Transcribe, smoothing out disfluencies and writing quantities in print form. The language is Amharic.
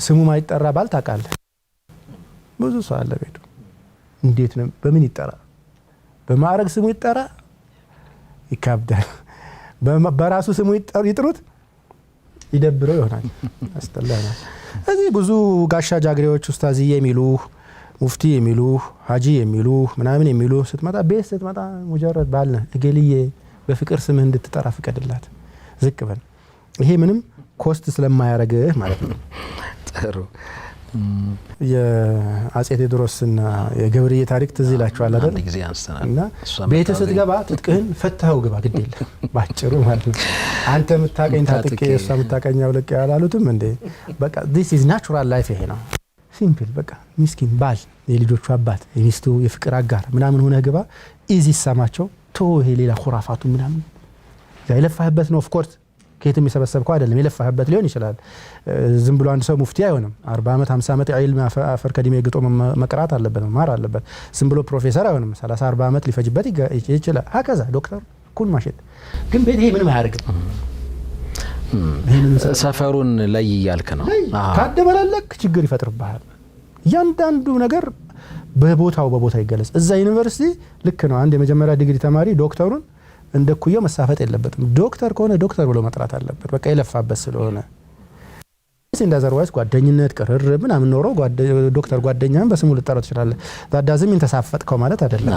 ስሙ ማይጠራ ባል ታውቃለህ ብዙ ሰው አለ ቤቱ እንዴት ነው በምን ይጠራ በማዕረግ ስሙ ይጠራ ይካብዳል በራሱ ስሙ ይጥሩት ይደብረው ይሆናል አስተላና እዚህ ብዙ ጋሻ ጃግሬዎች ኡስታዝዬ የሚሉ ሙፍቲ የሚሉ ሀጂ የሚሉ ምናምን የሚሉ ስትመጣ ቤት ስትመጣ ሙጀረድ ባልነ እገሊዬ በፍቅር ስምህ እንድትጠራ ፍቀድላት ዝቅ በል ይሄ ምንም ኮስት ስለማያረግህ ማለት ነው ጥሩ የአጼ ቴዎድሮስና የገብርዬ ታሪክ ትዝ ይላችኋል አይደል ጊዜ አንስተናል እና ቤት ስትገባ ትጥቅህን ፈታው ግባ ግዴለ ባጭሩ ማለት ነው አንተ ምታቀኝ ታጥቄ እሷ ምታቀኛው ለቀ ያላሉትም እንዴ በቃ this is natural life ይሄ ነው ሲምፕል በቃ ምስኪን ባል የልጆቹ አባት የሚስቱ የፍቅር አጋር ምናምን ሆነ ግባ ኢዚ ሰማቸው ቶ ይሄ ሌላ ኹራፋቱ ምናምን ያይለፋህበት ነው ኦፍ ኮርስ ከየትም የሰበሰብከው አይደለም የለፋህበት ሊሆን ይችላል ዝም ብሎ አንድ ሰው ሙፍቲ አይሆንም 40 አመት 50 አመት ዒልም አፈር ከዲሜ ግጦ መቅራት አለበት ማር አለበት ዝም ብሎ ፕሮፌሰር አይሆንም 30 40 አመት ሊፈጅበት ይችላል ሀከዛ ዶክተር ኩን ማሸት ግን ቤት ይሄ ምንም አያርግም ሰፈሩን ላይ ያልከ ነው ካደበላለክ ችግር ይፈጥርብሃል ያንዳንዱ ነገር በቦታው ይገለጽ እዛ ዩኒቨርሲቲ ልክ ነው አንድ የመጀመሪያ ዲግሪ ተማሪ ዶክተሩን እንደኩየው መሳፈጥ የለበትም ዶክተር ከሆነ ዶክተር ብሎ መጥራት አለበት በቃ ይለፋበት ስለሆነ እንደዘርዋይስ ጓደኝነት ቅርርብ ምናምን ኖሮ ዶክተር ጓደኛን በስሙ ልጠራው ትችላለህ ዳዳዝም እንተሳፈጥከው ማለት አይደለም